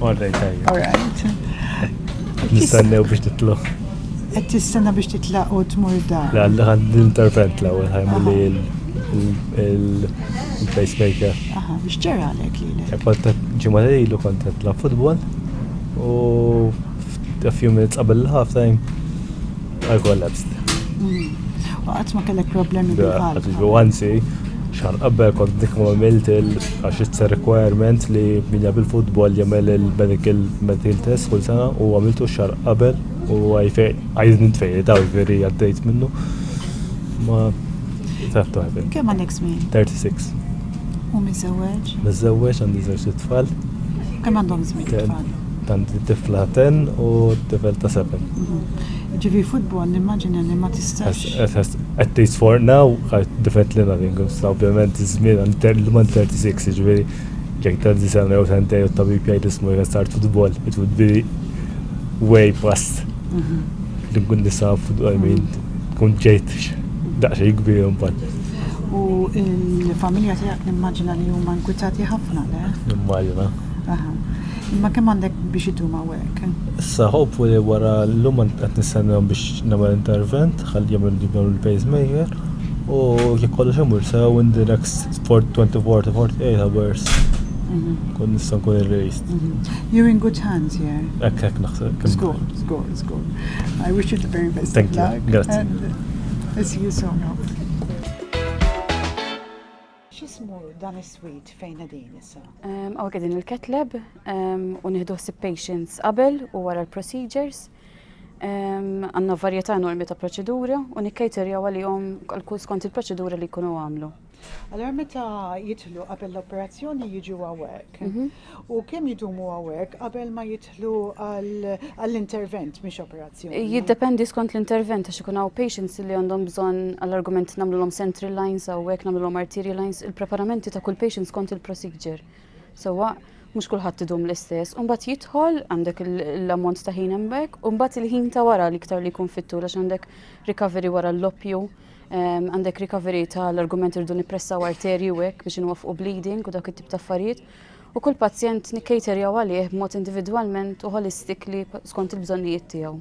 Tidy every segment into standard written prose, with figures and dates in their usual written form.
Alright, tajjeb. All right. Nistennew biex titlu. Qed tistenna biex titlaq u tmur dar. Għalli għand l-intervent l-ewwel ħajmu li il-pacemaker. Aha, biex ġara għalek li. Kontet ġimgħa ilu kontet la futbol u a few minutes qabel l-halftime I collapsed. U qatt ma kellek problemi bil-qalb. Għansi, xar qabel kont dik ma għamilt għax it's a requirement li minja bil-futbol jagħmel il-medical test kull sena u għamiltu xar qabel u għajdin tfejli ta' veri għaddejt minnu. Ma taftu għabel. Kemm għandek żmien? 36. U miżewweġ? Miżewweġ għandi żewġ tfal. Kemm għandhom żmien tfal? Għandi tifla 10 u tifel ta' 7. Ġivi futbol, nimmaġina li ma tistax. At least for now, different li nothing. Ovvijament, żmien l-man 36, ġiviri, ġek ta' disana jew sentej u tabib jgħid ismu jgħan start futbol, it would be way past. Li nkun nisa futbol, I mean, kun ġejt daqxej kbir mbagħad. U l-familja tiegħek nimmaġina li huma nkwitati ħafna, le? Nimmaġina. Imma kemm għandek biex idum hawnhekk? Issa hopefully wara l-lum qed nistennehom biex nagħmel intervent, ħalli jagħmlu l-pacemaker u jekk kollox imur sew in the next 24 to 48 hours. Kun nista' nkun released. You're in good hands here. Hekk naħseb. Score. I wish you the very best. Thank you. Grazie. And I see you soon. X'ismu dan is-suite fejn qegħdin issa? Hawnhekk qegħdin il-Cath u nieħdu ħsieb patients qabel u wara l-procedures. Għandna varjetà enormi ta' proċedura u nikkaterjaw għalihom skont il-proċedura li jkunu għamlu. Allora meta jidħlu qabel l-operazzjoni jiġu hawnhekk. U kemm jidumu hawnhekk qabel ma jidħlu għall-intervent mhix operazzjoni? Jiddependi skont l-intervent għax ikun hawn patients li għandhom bżonn għall-argument nagħmluhom central lines hawnhekk nagħmluhom arterial lines, il-preparamenti ta' kull patient skont il-procedure. Sewwa mhux kulħadd idum l-istess, u mbagħad jidħol għandek l-ammont ta' ħin hemmhekk u mbagħad il-ħin ta' wara l-iktar li jkun fit-tul għax għandek recovery wara l-loppju. Għandek recovery tal-argument irdu nippressaw arterji u hekk biex inwaffqu bleeding u dak it-tip ta' affarijiet. U kull pazjent nikkaterjaw għalih b'mod individwalment u holistically skont il-bżonnijiet tiegħu.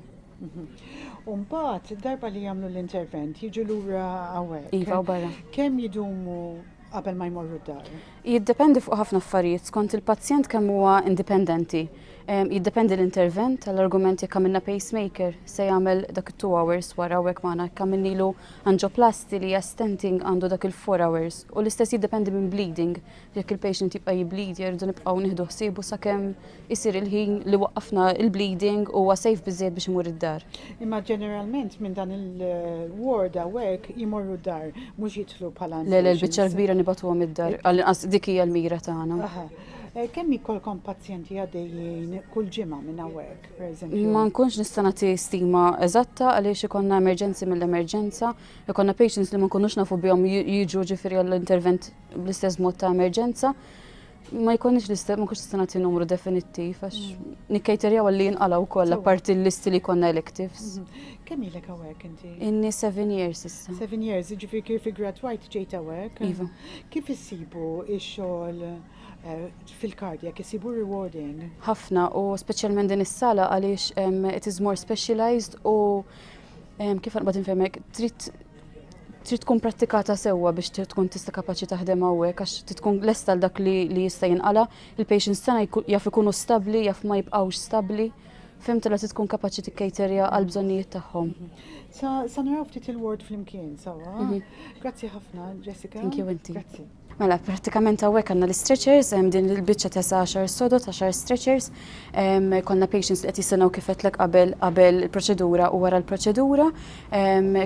U mbagħad darba li jagħmlu l-intervent jiġu lura hawnhekk. Iva u barra. Kemm jidumu qabel ma jmorru d-dar? Jiddependi fuq ħafna affarijiet skont il-pazjent kemm huwa indipendenti. Jiddependi l-intervent tal-argument jekk għamilna pacemaker se jagħmel dak 2 hours wara hekk magħna jekk għamilnilu angioplasty li hija stenting għandu dak il-4 hours u l-istess jiddependi minn bleeding. Jekk il-patient jibqa' jibleed jerdu nibqgħu nieħdu ħsiebu sakemm isir il-ħin li waqqafna il-bleeding u huwa safe biżżejjed biex imur id-dar. Imma ġeneralment minn dan il-ward hawnhekk jmorru d-dar mhux jidħlu bħala. Le l-biċċa kbira nibatuhom id-dar, dik hija l-mira tagħna. Kemm ikolkom pazjenti għaddejjin kull ġimgħa minn hawnhekk, pereżempju? Ma nkunx nista' nagħti stima eżatta għaliex ikollna emerġenzi mill-emerġenza, ikollna patients li ma nkunux nafu bihom jiġu ġifieri għall-intervent bl-istess mod ta' emerġenza. Ma jkollniex ma nkunx nista' nagħti numru definittiv għax nikkaterjaw għalli jinqalgħu wkoll apparti l-listi li konna electives. Kemm ilek hawnhekk inti? Inni 7 years issa. 7 years, jiġifieri kif igradwajt ġejt hawnhekk? Iva. Kif issibu x-xogħol fil-kardja, isibu rewarding? Ħafna u speċjalment din is-sala għaliex it is more specialized u kif naqbad infehmek trid tkun prattikata sewwa biex tkun tista' kapaċi taħdem hawnhekk għax tkun lesta għal dak li jista' jinqala. Il-patients tagħna jaf ikunu stabbli, jaf ma jibqgħux stabbli. Fimt la tkun kapaċi tikkejterja għal bżonnijiet tagħhom. Sa naraw ftit il-word flimkien sewwa. Grazzi ħafna, Jessica. Thank you inti. Grazzi. Mela, pratikament hawnhekk għandna l-stretchers, din il-biċċa tesa' 10 sodot, 10 stretchers. Konna patients li qed jistennew kif qedlek qabel il-proċedura u wara l-proċedura.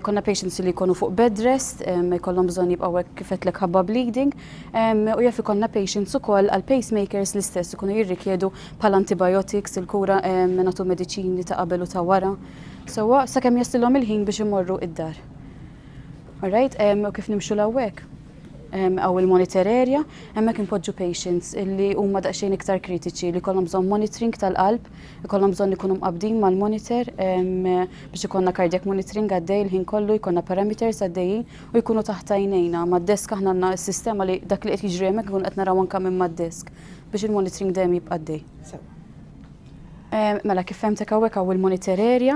Konna patients li jkunu fuq bed rest, jkollhom bżonn jibqgħu hekk kif qedlek ħabba bleeding. U jaf ikollna patients ukoll għal pacemakers l-istess ikunu jirrikjedu bħal antibiotics, il-kura nagħtu mediċini ta' qabel u ta' wara. Sewwa sakemm jaslilhom il-ħin biex imorru id-dar. Alright, u kif nimxu l-hawnhekk? Għaw il-monitor area, hemmhekk inpoġġu patients illi huma daqsxejn iktar kritiċi li jkollhom bżonn monitoring tal-qalb, ikollhom bżonn ikunu mqabbdin mal-monitor biex ikollna cardiac monitoring għaddej il-ħin kollu, jkollna parameters għaddejjin u jkunu taħt għajnejna mad-desk aħna għandna s-sistema li dak li qed jiġri hemmhekk ikun qed naraw anke minn mad-desk biex il-monitoring dejjem jibqa' għaddej. Mela kif femtek hawnhekk hawn il-monitor area,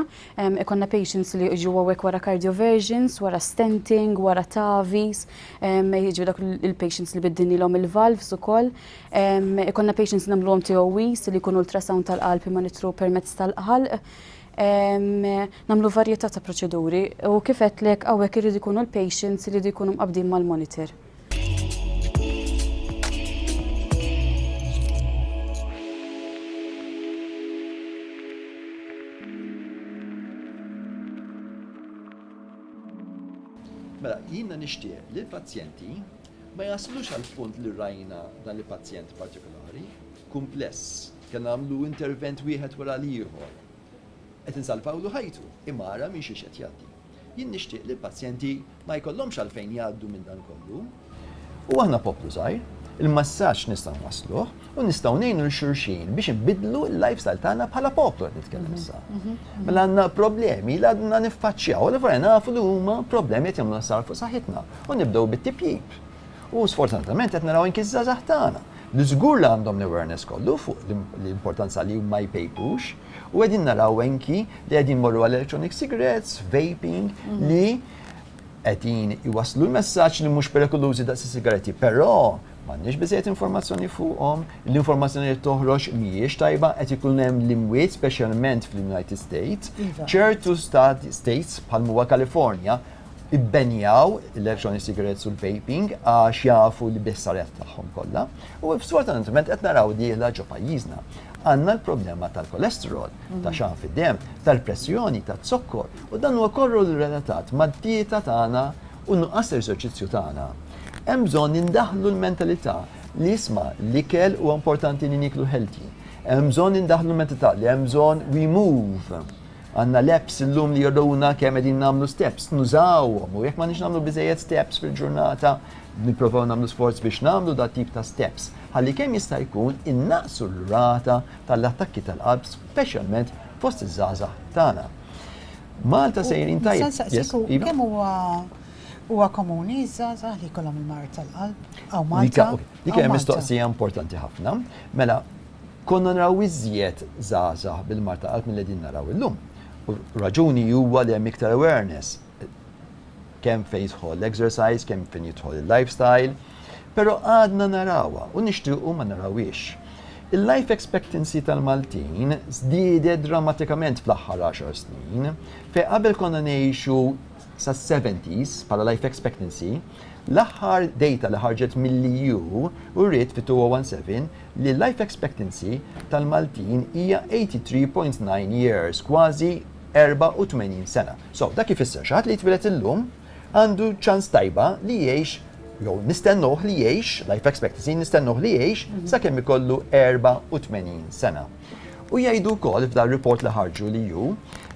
ikonna patients li jiġu hawnhekk wara cardioversions, wara stenting, wara TAVIs, jiġu dak il-patients li biddinilhom il-valves ukoll. Ikonna patients nagħmluhom TOEs li jkunu ultrasound tal-qalb imonitru permezz tal-qalq. Nagħmlu varjetà ta' proċeduri u kif qedlek hawnhekk iridu jkunu l-patients li jridu jkunu mqabbdin mal-monitor. Mela, jiena nixtieq li l-pazjenti ma jaslux għal punt li rajna dan il-pazjent partikolari, kumpless, kien għamlu intervent wieħed wara l-ieħor. Qed insalvawlu ħajtu, imara minn xi qed jgħaddi. Jien nixtieq li l-pazjenti ma jkollhomx għalfejn jgħaddu minn dan kollu. U aħna poplu żgħir, il-massaġġ nistgħu wasluh u nistgħu ngħinu l-xulxin biex inbidlu l-lifestyle tagħna bħala poplu qed nitkellem issa. Mela għandna problemi li għadna niffaċċjaw, li forra nafu li huma problemi qed jagħmlu sar fuq saħħitna u nibdew bit-tipjib. U sfortunatament qed naraw anki żgħażagħ tagħna li żgur li għandhom l-awareness kollu fuq l-importanza li ma jpejpux u qegħdin naraw anki li qegħdin morru għal electronic cigarettes, vaping li qegħdin iwasslu l-messaġġ li mhux perikolużi daqs is-sigaretti, però m'għandniex biżejjed informazzjoni fuqhom, l-informazzjoni li toħroġ mhijiex tajba qed ikun hemm l-imwiet speċjalment fl-United States, ċertu states bħal huwa California ibbenjaw l-electronic cigarettes u l-vaping għax jafu li bissaret tagħhom kollha u sfortunatament qed naraw dieħla ġo pajjiżna. Għandna l-problema tal-kolesterol, ta' xan fid-dem, tal-pressjoni, tat-zokkor u dan huwa kollu relatat mad-dieta tagħna u nuqqas l-eżerċizzju tagħna. Hemm bżonn indaħlu l-mentalità li isma' l-ikel huwa importanti li niklu healthy. Hemm bżonn indaħlu l-mentalità li hemm bżonn we move. Għandna l-apps illum li jorduna kemm qegħdin nagħmlu steps, nużawhom u jekk ma nix nagħmlu biżejjed steps fil-ġurnata, nipprovaw nagħmlu sforz biex nagħmlu dat tip ta' steps. Ħalli kemm jista' jkun innaqsu l-rata tal-attakki tal-qalb, speċjalment fost iż-żgħażagħ tagħna. Malta sejrin tajjeb. Kemm huwa komuni żgħażagħ li jkollhom il-mart tal-qalb aw Malta? Dik hija mistoqsija importanti ħafna. Mela, konna naraw iżjed żgħażagħ bil-mart tal-qalb milli qegħdin naraw illum. Raġuni huwa li hemm iktar awareness. Kemm fejn jidħol l-exercise, kemm fejn jidħol il-lifestyle, però għadna narawha u nixtiequ ma narawiex. Il-life expectancy tal-Maltin żdiedet drammatikament fl-aħħar 10 snin, fejn qabel konna ngħixu sas-70s bħala life expectancy, l-aħħar data li ħarġet mill-EU u rrid fit-2017 li life expectancy tal-Maltin hija 83.9 years, kważi 84 sena. So, dak ifisser xaħat li jitwilet illum għandu ċans tajba li jgħix, jew nistennuh li jgħix, life expectancy nistennuh li jgħix sakemm ikollu 84 sena. U jgħidu wkoll f'dan report li ħarġu li ju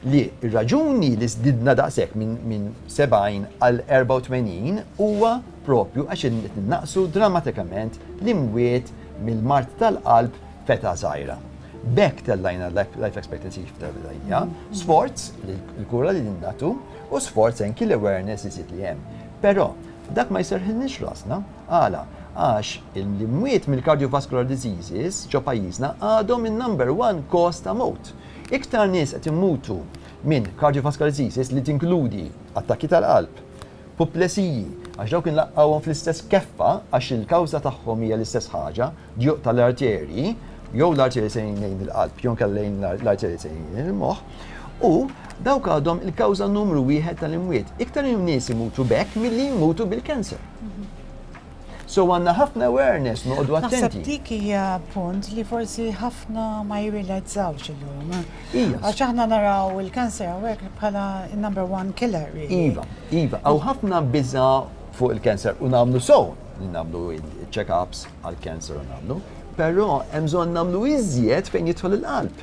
li r-raġuni li żdidna daqshekk minn 70 għal 84 huwa propju għax naqsu drammatikament l-imwiet mill-mart tal-qalb feta żgħira. Bekk tellajna life expectancy f'tellajja, sforz l-kura li nagħtu u sforz anki l-awareness li hemm. Però dak ma jserħilniex rasna, għala għax l-imwiet mill-cardiovascular diseases ġo pajjiżna għadhom in-number 1 cause ta' mowt. Iktar nies qed immutu minn cardiovascular diseases li tinkludi attakki tal-qalb, puplesiji, għax dawk inlaqqawhom fl-istess keffa għax il-kawża tagħhom hija l-istess ħaġa, ġuq tal-arterji, jew l-arterji sejn lejn il-qalb, jew kell lejn l-arterji sejn il-moħħ, u dawk għadhom il-kawża numru 1 tal-imwiet. Iktar nies imutu bekk milli jmutu bil-kanser. So għandna ħafna awareness, noqogħdu attenti. Naħseb dik hija punt li forsi ħafna ma jirrealizzawx illum. Għax aħna naraw il-kanser hawnhekk bħala number 1 killer. Iva, għaw ħafna biża fuq il-kanser u nagħmlu sew li nagħmlu check-ups għall-kanser u nagħmlu. Però hemm bżonn nagħmlu iżjed fejn jidħol il-qalb.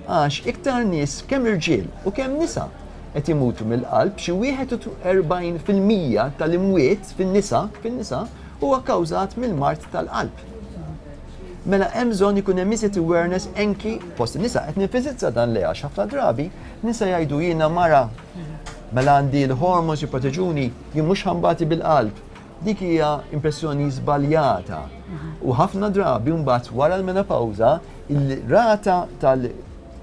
Għax iktar nies kemm irġiel u kemm nisa qed imutu mill-qalb xi 41% tal-imwiet fin-nisa huwa kkawżat mill-mart tal-qalb. Mela hemm bżonn ikun hemm iżjed awareness anki fost in-nisa qed nifisizza dan li għax ħafna drabi nisa jgħidu jiena mara mela għandi l-hormones jipproteġuni jien mhux ħambati bil-qalb. Dik hija impressjoni żbaljata. U ħafna drabi mbagħad wara l-menopawża il-rata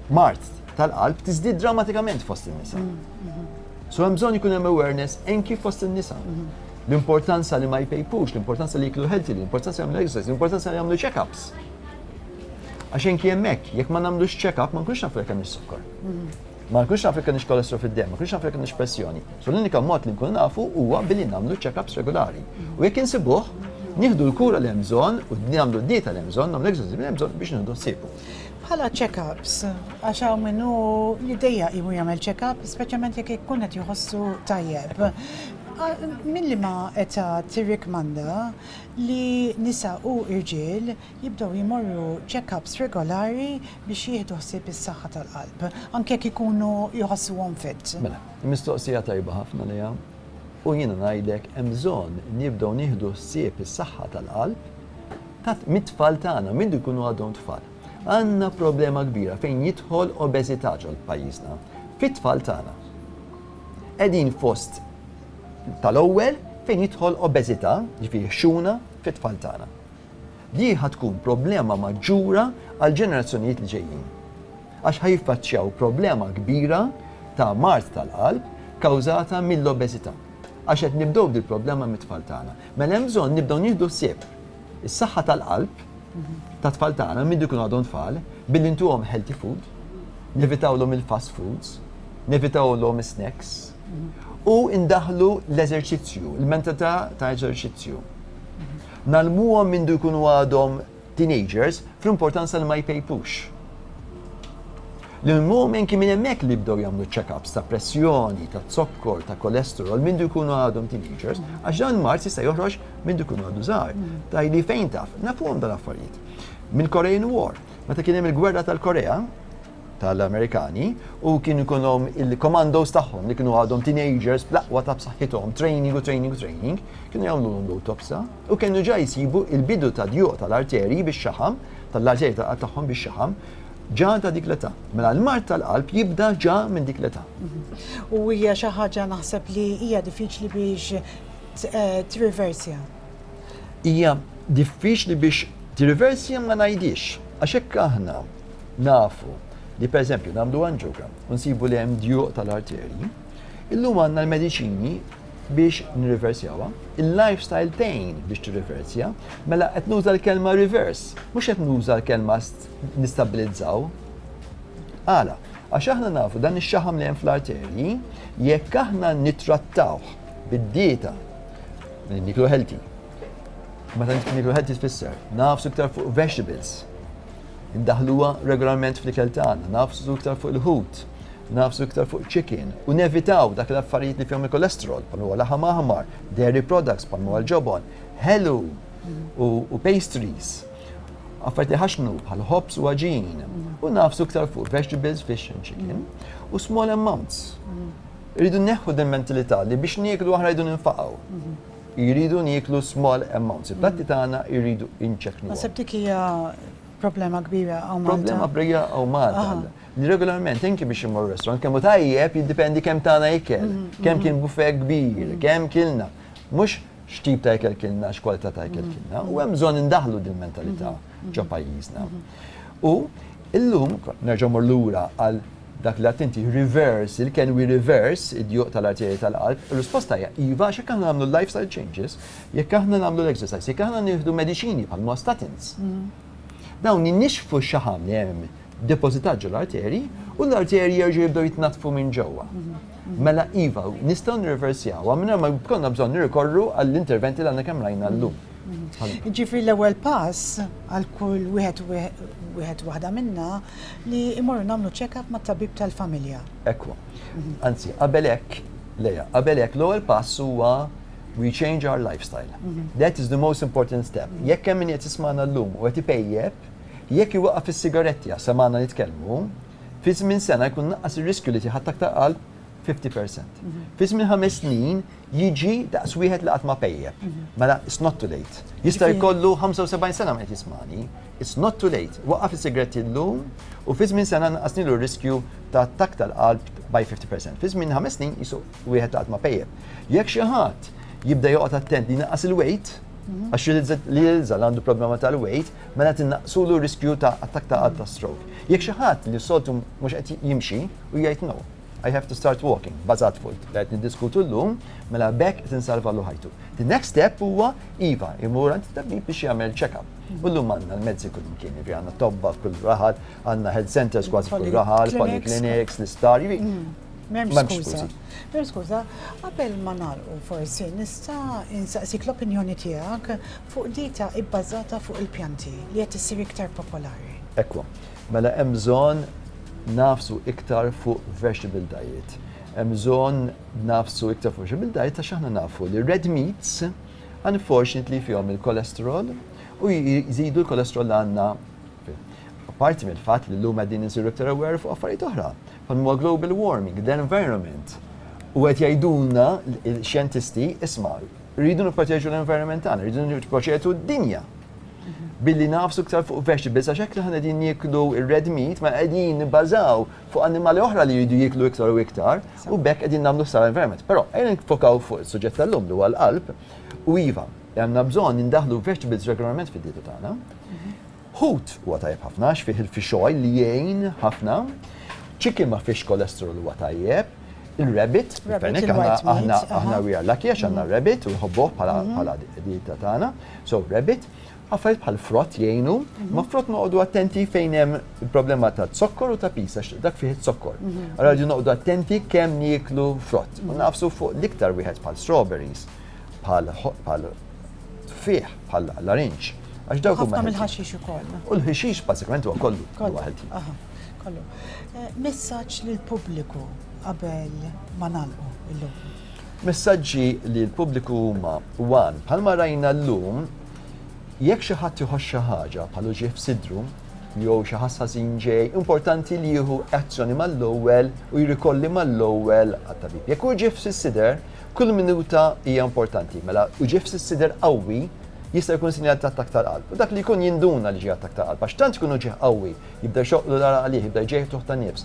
mart tal-qalb tiżdied drammatikament fost in-nisa. So hemm bżonn ikun hemm awareness anki fost in-nisa. L-importanza li ma jpejpux, l-importanza li jiklu healthy, l-importanza li jagħmlu exercise, l-importanza li jagħmlu check-ups. Għax anki hemmhekk, jekk ma nagħmlux check-up ma nkunx nafu jekk għandix sukkar. Ma nkunx nafu jekk għandix kolesterol fid-demm, ma nkunx nafu jekk għandix pressjoni. So l-unika mod li nkunu nafu huwa billi nagħmlu check-ups regolari. U jekk insibuh, nieħdu l-kura li hemm bżonn u nagħmlu d-dieta li hemm bżonn, nagħmlu exercise li hemm bżonn biex nieħdu ssibu. Bħala check-ups, għax hawn minnu jidejja imu jagħmel check-up, speċjalment jekk ikun qed jħossu tajjeb. Min li ma eta tirrikmanda li nisa u irġiel jibdew jimorru check-ups regolari biex jieħdu ħsieb is-saħħa tal-qalb, anke jekk ikunu jħossuhom fit. Mela, mistoqsija tajba ħafna li u jiena ngħidlek hemm bżonn nibdew nieħdu ħsieb is-saħħa tal-qalb mit-tfal tagħna minn jkunu għadhom tfal. Għandna problema kbira fejn jidħol obeżità ġol pajjiżna. Fit-tfal tagħna. Qegħdin fost tal-ewwel fejn jidħol obeżità, ġifieri xuna fit-tfal tagħna. Di tkun problema maġġura għal ġenerazzjonijiet li ġejjin. Għax ħajfaċċjaw problema kbira ta' mart tal-qalb kawżata mill-obeżità. Għax qed nibdew bil-problema mit-tfal tagħna. Mela hemm bżonn nibdew nieħdu ssieb is-saħħa tal-qalb ta' tfal tagħna minn ikunu għadhom tfal billi ntuhom healthy food, nevitawlhom il-fast foods, nevitawlhom is-snacks u ndaħlu l-eżerċizzju, il-mentalità ta' eżerċizzju. Nalmuhom minn ikunu għadhom teenagers fl-importanza li ma jpejpux. L-mum jenki minn hemmhekk li bdew jagħmlu check-ups ta' pressjoni, ta' zokkor, ta' kolesterol minn jkunu għadhom teenagers, għax dan mart jista' joħroġ minn jkunu għadu żgħar. Tajli fejn taf, nafuhom dal-affarijiet. Mill-Korean War, meta kien hemm il-gwerra tal-Korea tal-Amerikani u kienu jkunhom il-commandos tagħhom li kienu għadhom teenagers bl-aqwa ta' b'saħħithom, training, kienu jagħmlu l-autopsa u kienu ġa jsibu il-bidu ta' djuq tal-arterji bix-xaħam, tal-arterji tagħhom bix-xaħam, ġa ta' dik l-età. Mela l-mart tal-qalb jibda ġa minn dik l-età. U hija xi ħaġa naħseb li hija diffiċli biex tirriversja. Hija diffiċli biex tirriversja ma ngħidix. Għax hekk aħna nafu li pereżempju nagħmlu angiogram u nsibu li hemm djuq tal-arterji, illum għandna l-mediċini biex nirriversjawha, il-lifestyle tgħin biex tirriversja, mela qed nuża l-kelma reverse, mhux qed nuża l-kelma nistabilizzaw. Għala, għax aħna nafu dan ix-xaħam li hemm fl-arterji, jekk aħna nittrattawh bid-dieta niklu healthy. Meta niklu healthy tfisser, nafsu iktar fuq vegetables, indaħluha regolarment fl-ikel tagħna, nafsu iktar fuq il-ħut, nafsu iktar fuq chicken u nevitaw dak l-affarijiet li fihom il-kolesterol, bħal huwa laħam aħmar, dairy products, bħal huwa l-ġobon, ħelu u pastries, affarijiet li ħaxnu bħal hops u għaġin, u nafsu iktar fuq vegetables, fish and chicken, u small amounts. Irridu neħħu din mentalità li biex nieklu aħna jridu ninfaqgħu. Jridu nieklu small amounts. Il-platti tagħna jridu inċekknu. Naħseb dik hija problema kbira għaw Malta. Problema kbira għaw Malta. Li regolarment inki biex immur restaurant kemm hu tajjeb jiddependi kemm tagħna ikel, kemm kien buffet kbir, kemm kilna. Mhux x'tip ta' ikel kilna, x'kwalità ta' ikel kilna. U hemm bżonn indaħlu din mentalità ġo pajjiżna. U illum nerġa' mor lura għal dak li attenti reverse, can we reverse id-djuq tal-arterji tal-qalb, il-risposta hija iva x'jekk aħna nagħmlu lifestyle changes, jekk aħna nagħmlu l-exercise, jekk aħna nieħdu mediċini bħal statins. Dawn jinnixfu x-xaħam li hemm depozitat ġo l-arterji u l-arterji jerġgħu jibdew jitnatfu minn ġewwa. Mela iva, nistgħu nirreversjawha mingħajr ma konna bżonn nirrikorru għall-interventi li għandna kemm rajna llum. Ġifri l-ewwel pass għal kull wieħed waħda minna li imorru nagħmlu check-up mat-tabib tal-familja. Ekwa. Anzi, qabel hekk l-ewwel pass huwa we change our lifestyle. That is the most important step. Jekk hemm min qed jisma'na llum u qed ipejjeb, jekk iwaqqaf is-sigaretti semana nitkellmu, fi żmien sena jkun naqqas ir-riskju li tieħed aktar qalb 50%. Fi żmien 5 snin jiġi daqs wieħed li qatt ma pejjeb. Mela it's not too late. Jista' jkollu 75 sena ma qed jismani. It's not too late. Waqqaf is-sigaretti llum u fi żmien sena naqqasnilu r-riskju ta' attakk tal-qalb by 50%. Fi żmien 5 snin jisu wieħed li qatt ma pejjeb. Jekk xi ħadd jibda joqgħod attent li naqqas il-weight Għax li l-iżal għandu problema tal-weight, mela tinnaqsulu riskju ta' attak ta' qalb ta' stroke. Jekk xi ħadd li soltu mhux qed jimxi u jgħid no, I have to start walking, bażat fuq li qed niddiskutu llum, mela bekk qed insalvallu ħajtu. The next step huwa iva, imur għand tabib biex jagħmel check-up. U llum għandna l-mezzi kull imkien, għandna tobba kull raħal, għandna health centers kważi kull raħal, polyclinics, l-istar. Memx skuża, qabel ma nagħlqu forsi nista' insaqsik l-opinjoni tiegħek fuq dieta ibbażata fuq il-pjanti li qed issir iktar popolari. Ekku, mela hemm bżonn nafsu iktar fuq vegetable diet. Hemm bżonn nafsu iktar fuq vegetable diet għax aħna nafu li red meats unfortunately fihom il-kolesterol u jżidu l-kolesterol għandna. Parti mill-fatt li llum qegħdin insiru iktar aware fuq affarijiet oħra, bħal global warming, the environment. U qed jgħidulna l-xjentisti isma' rridu nipproteġu l-environment tagħna, rridu nipproteġu d-dinja. Billi nafsu iktar fuq vegetables għax hekk li ħana qegħdin jieklu ir-red meat ma qegħdin nibbażaw fuq annimali oħra li jridu jieklu iktar u iktar u bekk qegħdin nagħmlu sar environment. Però ejja nfokaw fuq is-suġġett tal-lum li huwa l-qalb u iva, għandna bżonn indaħlu vegetables regolarment fid-dieta tagħna. Hut huwa tajjeb ħafna fih il-fixoj li jgħin ħafna, chicken ma fiex kolesterol huwa tajjeb, il-rabbit, aħna we are lucky għax għandna rabbit u nħobbuh bħala dieta tagħna. So rabbit, affarijiet bħal frott jgħinu, ma frott noqogħdu attenti fejn hemm il-problema ta' zokkor u ta' pisa, dak fih zokkor. Allora rridu noqogħdu attenti kemm nieklu frott. U nafsu fuq l-iktar wieħed bħal strawberries, bħal tfih, bħal l-orange. Għax dawk huma mill-ħaxix ukoll. U l-ħixix bażikament huwa kollu. Kollu. Messaġġ lill-pubbliku qabel ma nagħlqu illum. Messaġġi li l-pubbliku huma one, bħalma rajna llum, jekk xi ħadd iħoss xi ħaġa bħalu ġie f'sidru jew xi ħass ħażin ġej, importanti li jieħu azzjoni mal-ewwel u jrikolli mal-ewwel għat-tabib. Jekk hu ġie f'sider, kull minuta hija importanti. Mela u ġie f'sider qawwi jista' jkun sinjal ta' attak tal-qalb. U dak li jkun jinduna li ġie attak tal-qalb, għax tant ikunu ġie qawwi, jibda jxoqlu l-ara għalih, jibda jġej tuħta nifs.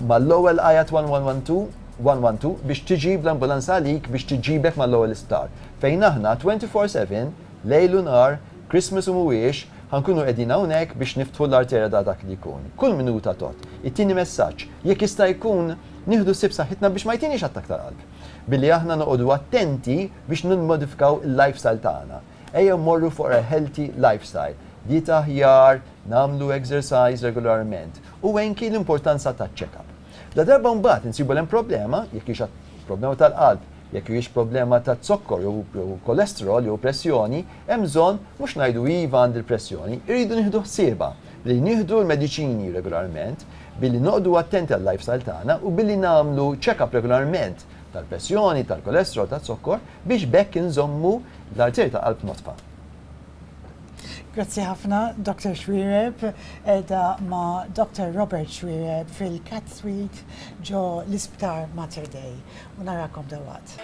Mal-ewwel qajat 112 biex tiġib l-ambulanza għalik biex tiġibek mal-ewwel istar. Fejn aħna 24/7 lejlu nar, Christmas u mhuwiex, ħankunu qegħdin hawnhekk biex niftħu l-arterja ta' dak li jkun. Kull minuta tot. It-tieni messaġġ, jekk jista' jkun nieħdu sib saħħitna biex ma jtinix attak tal-qalb. Billi aħna noqogħdu attenti biex nimmodifikaw il-lifestyle tagħna. Ejja mmorru fuq a healthy lifestyle. Dieta aħjar, nagħmlu exercise regolarment. U anki l-importanza ta' check-up. La darba mbagħad insibu hemm problema, jekk hix problema tal-qalb, jekk hix problema ta' zokkor jew kolesterol jew pressjoni, hemm bżonn mhux ngħidu iva għand il-pressjoni, irridu nieħdu ħsiebha li nieħdu l-mediċini regolarment, billi noqogħdu attenti għall-lifestyle tagħna u billi nagħmlu check-up regolarment tal-pressjoni, tal-kolesterol, tal-zokkor biex bekk inżommu l-arterja tal-qalb notfa. Grazzi ħafna, Dr. Xwireb, edha ma' Dr. Robert Xwireb fil-Cat Suite ġo l-Isptar Mater Dei. U narakom dawat.